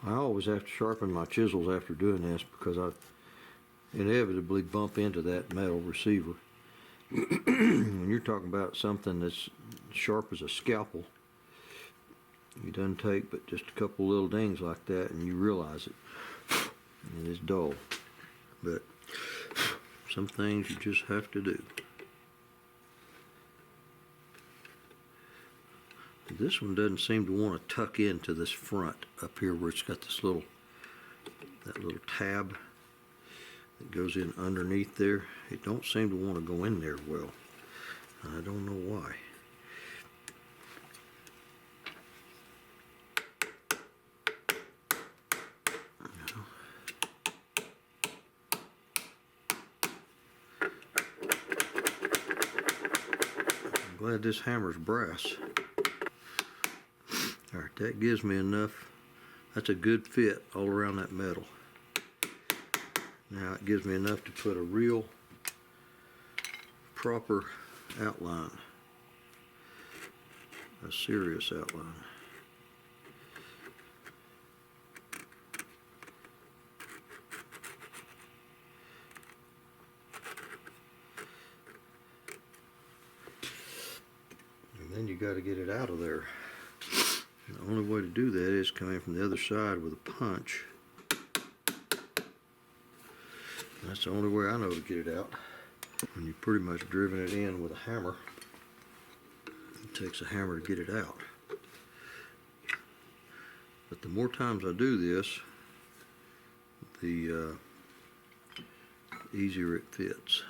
I always have to sharpen my chisels after doing this because I inevitably bump into that metal receiver. When you're talking about something that's sharp as a scalpel, it doesn't take but just a couple little dings like that and you realize it. And it's dull. But some things you just have to do. This one doesn't seem to want to tuck into this front up here where it's got this little tab that goes in underneath there. It don't seem to want to go in there well. I don't know why. I'm glad this hammer's brass. Alright, that gives me enough. That's a good fit all around that metal. Now it gives me enough to put a real proper outline. A serious outline. And then you got to get it out of there. The only way to do that is coming from the other side with a punch. And that's the only way I know to get it out. When you've pretty much driven it in with a hammer, it takes a hammer to get it out. But the more times I do this, the easier it fits.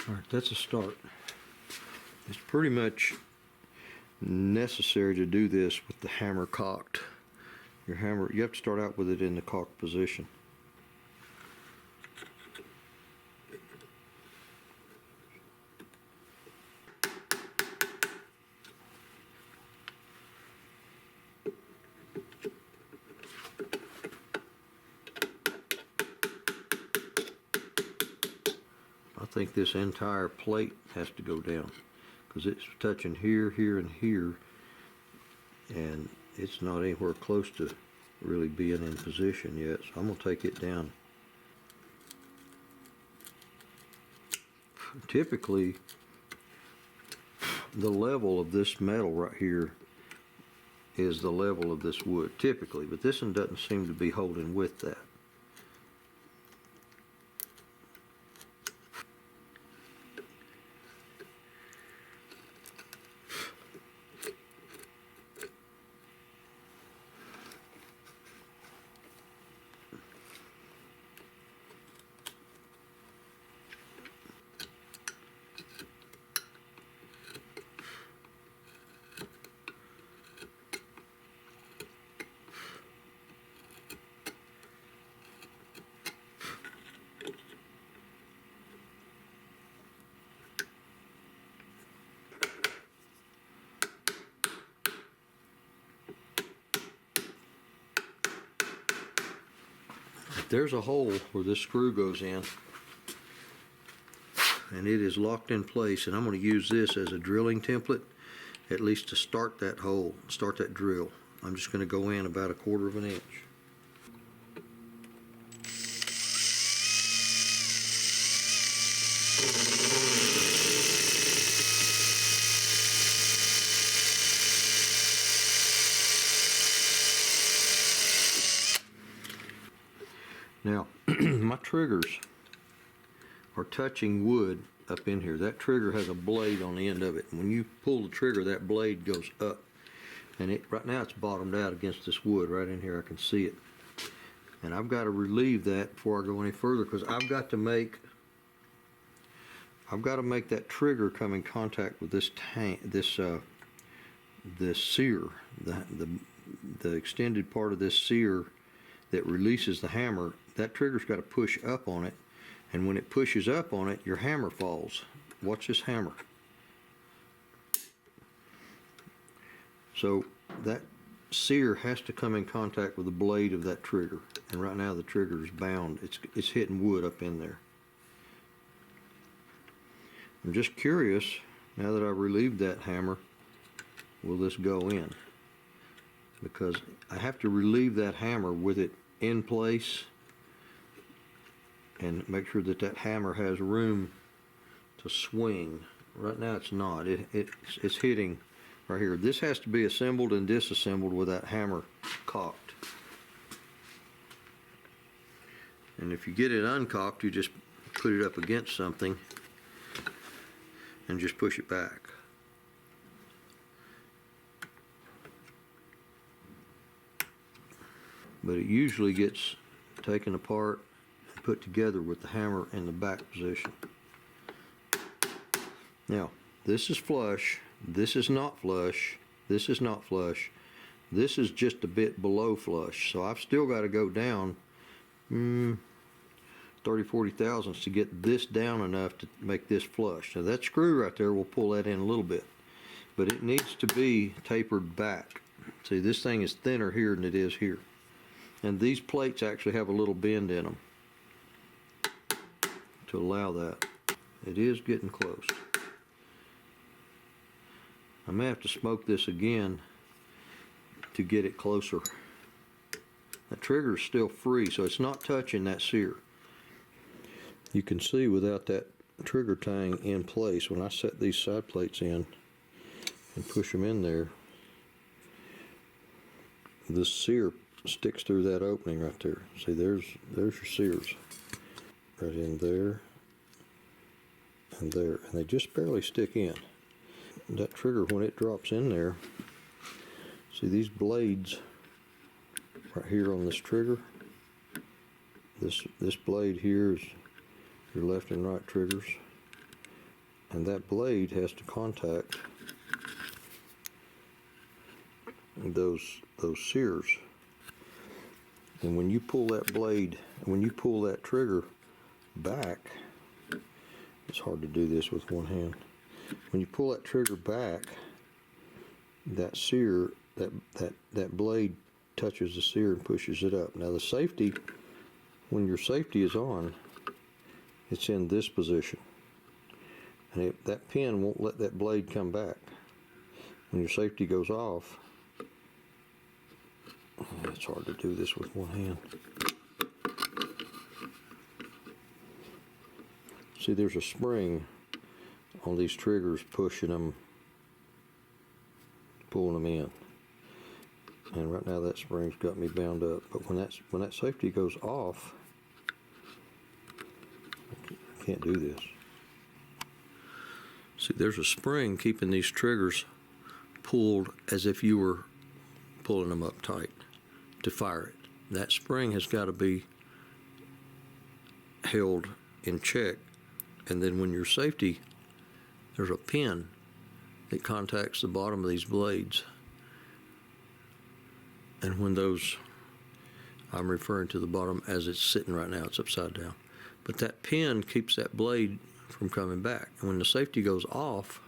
Alright, that's a start. It's pretty much necessary to do this with the hammer cocked. Your hammer, you have to start out with it in the cocked position. I think this entire plate has to go down because it's touching here, here, and here, and it's not anywhere close to really being in position yet, so I'm going to take it down. Typically, the level of this metal right here is the level of this wood, typically, but this one doesn't seem to be holding with that. there's a hole where this screw goes in, and it is locked in place, and I'm going to use this as a drilling template, at least to start that hole, start that drill. I'm just going to go in about 1/4 of an inch. Now, my triggers are touching wood up in here. That trigger has a blade on the end of it. And when you pull the trigger, that blade goes up. And right now it's bottomed out against this wood right in here. I can see it. And I've got to relieve that before I go any further, because I've got to make that trigger come in contact with this this sear, the extended part of this sear that releases the hammer. That trigger's got to push up on it, and when it pushes up on it, your hammer falls. Watch this hammer. So that sear has to come in contact with the blade of that trigger, and right now the trigger is bound. It's hitting wood up in there. I'm just curious, now that I've relieved that hammer, will this go in? Because I have to relieve that hammer with it in place and make sure that that hammer has room to swing. Right now it's not. It's hitting right here. This has to be assembled and disassembled with that hammer cocked. And if you get it uncocked, you just put it up against something and just push it back. But it usually gets taken apart and put together with the hammer in the back position. Now, this is flush, this is not flush, this is not flush, this is just a bit below flush. So I've still got to go down 30-40 thousandths to get this down enough to make this flush. Now that screw right there will pull that in a little bit, but it needs to be tapered back. See, this thing is thinner here than it is here. And these plates actually have a little bend in them to allow that. It is getting close. I may have to smoke this again to get it closer. The trigger is still free, so it's not touching that sear. You can see without that trigger tying in place, when I set these side plates in and push them in there, this sear sticks through that opening right there. See, there's your sears right in there and there, and they just barely stick in. That trigger, when it drops in there, see these blades right here on this trigger, this blade here is your left and right triggers, and that blade has to contact those sears. And when you pull that blade, when you pull that trigger back, it's hard to do this with one hand. When you pull that trigger back, that sear, that blade touches the sear and pushes it up. Now the safety, when your safety is on, it's in this position. And that pin won't let that blade come back. When your safety goes off, it's hard to do this with one hand. See, there's a spring on these triggers pushing them, pulling them in. And right now that spring's got me bound up. But when that safety goes off, I can't do this. See, there's a spring keeping these triggers pulled as if you were pulling them up tight to fire it. That spring has got to be held in check, and then when your safety, there's a pin that contacts the bottom of these blades, and when those, I'm referring to the bottom as it's sitting right now, it's upside down, but that pin keeps that blade from coming back, and when the safety goes off,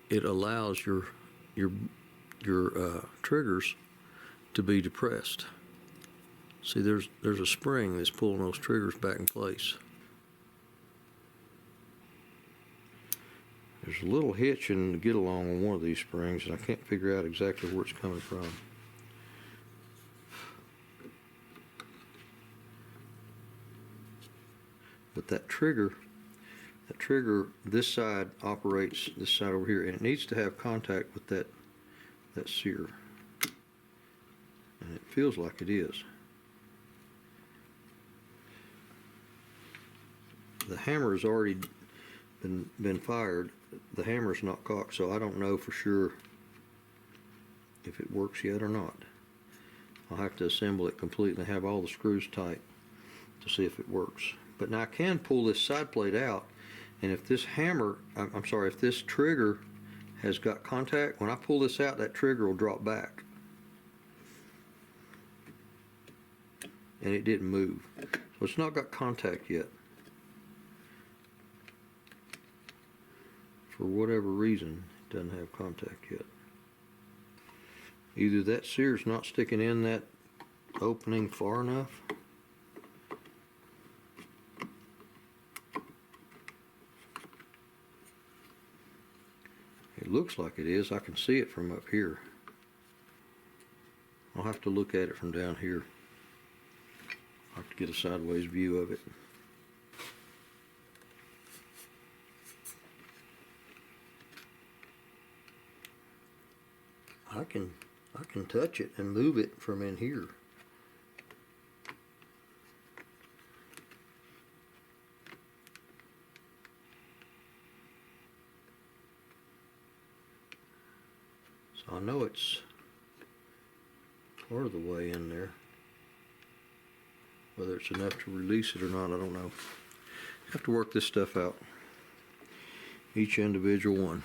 it allows your triggers to be depressed. See, there's a spring that's pulling those triggers back in place. There's a little hitch in the get along on one of these springs, and I can't figure out exactly where it's coming from. But that trigger, this side operates this side over here, and it needs to have contact with that sear. And it feels like it is. The hammer has already been fired. The hammer's not cocked, so I don't know for sure if it works yet or not. I'll have to assemble it completely and have all the screws tight to see if it works. But now I can pull this side plate out, and if this if this trigger has got contact, when I pull this out, that trigger will drop back. And it didn't move. So it's not got contact yet. For whatever reason, it doesn't have contact yet. Either that sear's not sticking in that opening far enough, it looks like it is. I can see it from up here. I'll have to look at it from down here. I'll have to get a sideways view of it. I can touch it and move it from in here. So I know it's part of the way in there. Whether it's enough to release it or not, I don't know. Have to work this stuff out. Each individual one.